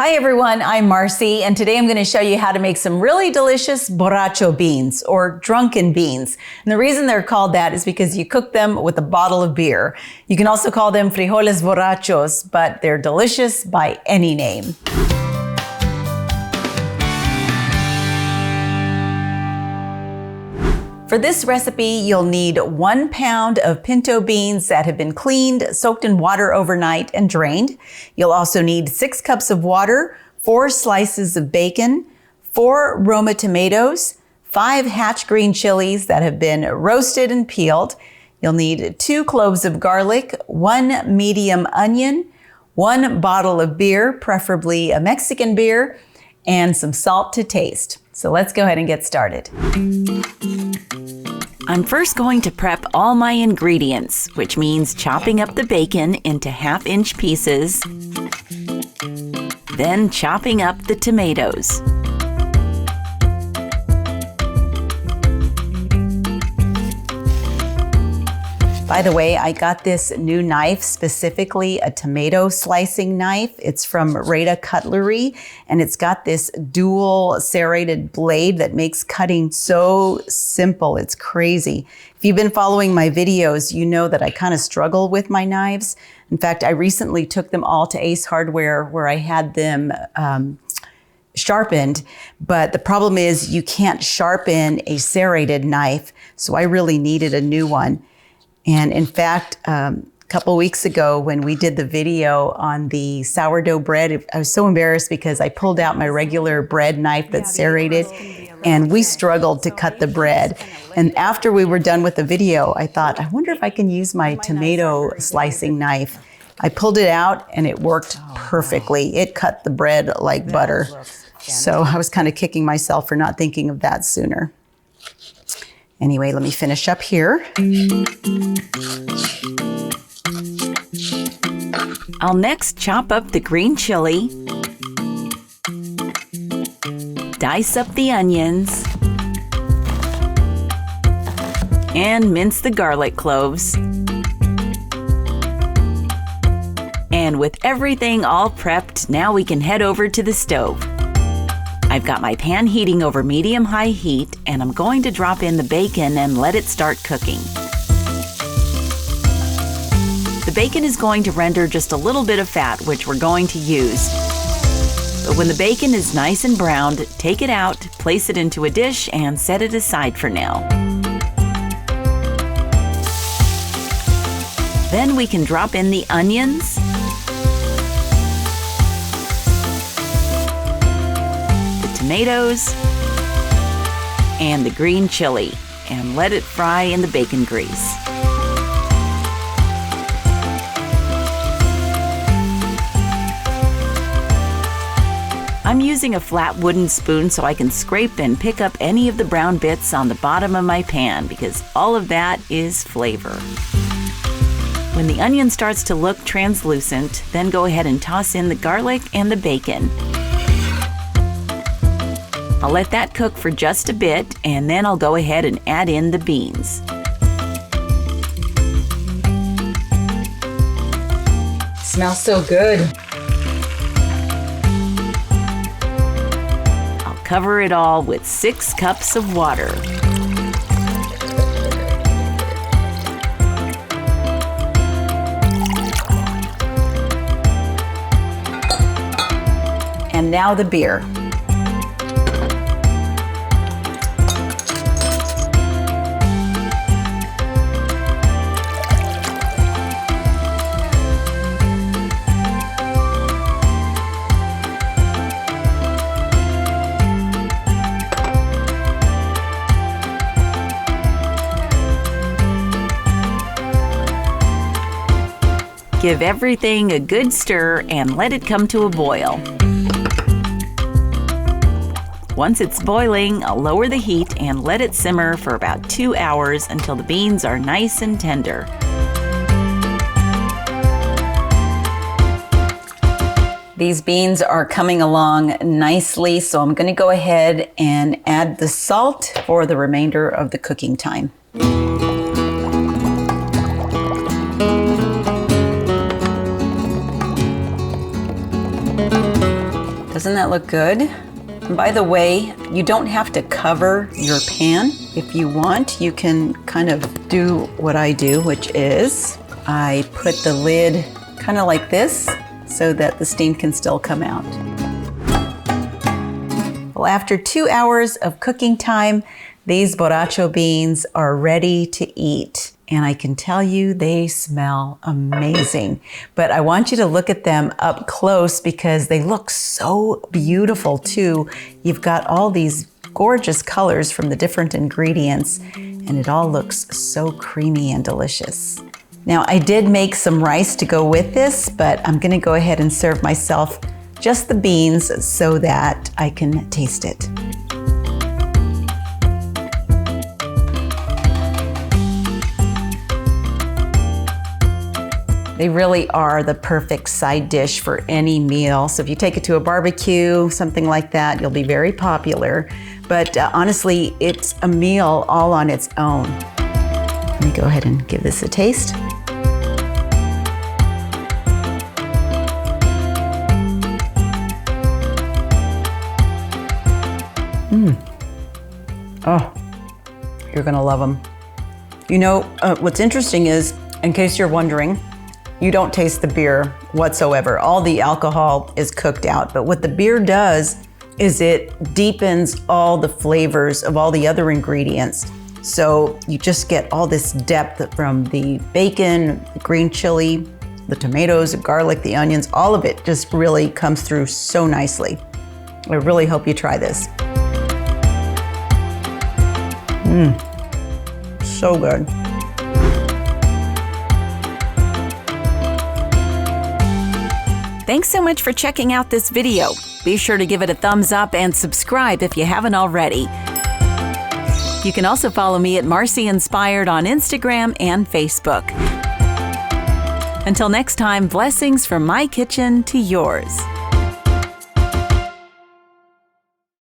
Hi everyone, I'm Marcy, and today I'm going to show you how to make some really delicious borracho beans, or drunken beans. And the reason they're called that is because you cook them with a bottle of beer. You can also call them frijoles borrachos, but they're delicious by any name. For this recipe, you'll need 1 pound of pinto beans that have been cleaned, soaked in water overnight, and drained. You'll also need 6 cups of water, 4 slices of bacon, 4 roma tomatoes, 5 hatch green chilies that have been roasted and peeled. You'll need 2 cloves of garlic, 1 medium onion, 1 bottle of beer, preferably a Mexican beer, and some salt to taste. So let's go ahead and get started. I'm first going to prep all my ingredients, which means chopping up the bacon into 1/2-inch pieces, then chopping up the tomatoes. By the way, I got this new knife, specifically a tomato slicing knife. It's from Rada Cutlery, and it's got this dual serrated blade that makes cutting so simple. It's crazy. If you've been following my videos, you know that I kind of struggle with my knives. In fact, I recently took them all to Ace Hardware where I had them sharpened, but the problem is you can't sharpen a serrated knife, so I really needed a new one. And in fact, a couple weeks ago when we did the video on the sourdough bread, I was so embarrassed because I pulled out my regular bread knife that's serrated, and we struggled to cut the bread. And after we were done with the video, I thought, I wonder if I can use my tomato slicing knife. I pulled it out and it worked perfectly. It cut the bread like butter. So I was kind of kicking myself for not thinking of that sooner. Anyway, let me finish up here. I'll next chop up the green chili, dice up the onions, and mince the garlic cloves. And with everything all prepped, now we can head over to the stove. I've got my pan heating over medium-high heat, and I'm going to drop in the bacon and let it start cooking. The bacon is going to render just a little bit of fat, which we're going to use. But when the bacon is nice and browned, take it out, place it into a dish, and set it aside for now. Then we can drop in the onions, tomatoes, and the green chili, and let it fry in the bacon grease. I'm using a flat wooden spoon so I can scrape and pick up any of the brown bits on the bottom of my pan, because all of that is flavor. When the onion starts to look translucent, then go ahead and toss in the garlic and the bacon. I'll let that cook for just a bit, and then I'll go ahead and add in the beans. Smells so good. I'll cover it all with 6 cups of water. And now the beer. Give everything a good stir and let it come to a boil. Once it's boiling, I'll lower the heat and let it simmer for about 2 hours until the beans are nice and tender. These beans are coming along nicely, so I'm going to go ahead and add the salt for the remainder of the cooking time. Doesn't that look good? And by the way, you don't have to cover your pan. If you want, you can kind of do what I do, which is I put the lid kind of like this so that the steam can still come out. Well, after 2 hours of cooking time, these borracho beans are ready to eat. And I can tell you they smell amazing. But I want you to look at them up close because they look so beautiful too. You've got all these gorgeous colors from the different ingredients, and it all looks so creamy and delicious. Now, I did make some rice to go with this, but I'm gonna go ahead and serve myself just the beans so that I can taste it. They really are the perfect side dish for any meal. So if you take it to a barbecue, something like that, you'll be very popular. But honestly, it's a meal all on its own. Let me go ahead and give this a taste. Oh, you're gonna love them. You know, what's interesting is, in case you're wondering, you don't taste the beer whatsoever. All the alcohol is cooked out, but what the beer does is it deepens all the flavors of all the other ingredients. So you just get all this depth from the bacon, the green chili, the tomatoes, the garlic, the onions, all of it just really comes through so nicely. I really hope you try this. So good. Thanks so much for checking out this video. Be sure to give it a thumbs up and subscribe if you haven't already. You can also follow me at Marcy Inspired on Instagram and Facebook. Until next time, blessings from my kitchen to yours.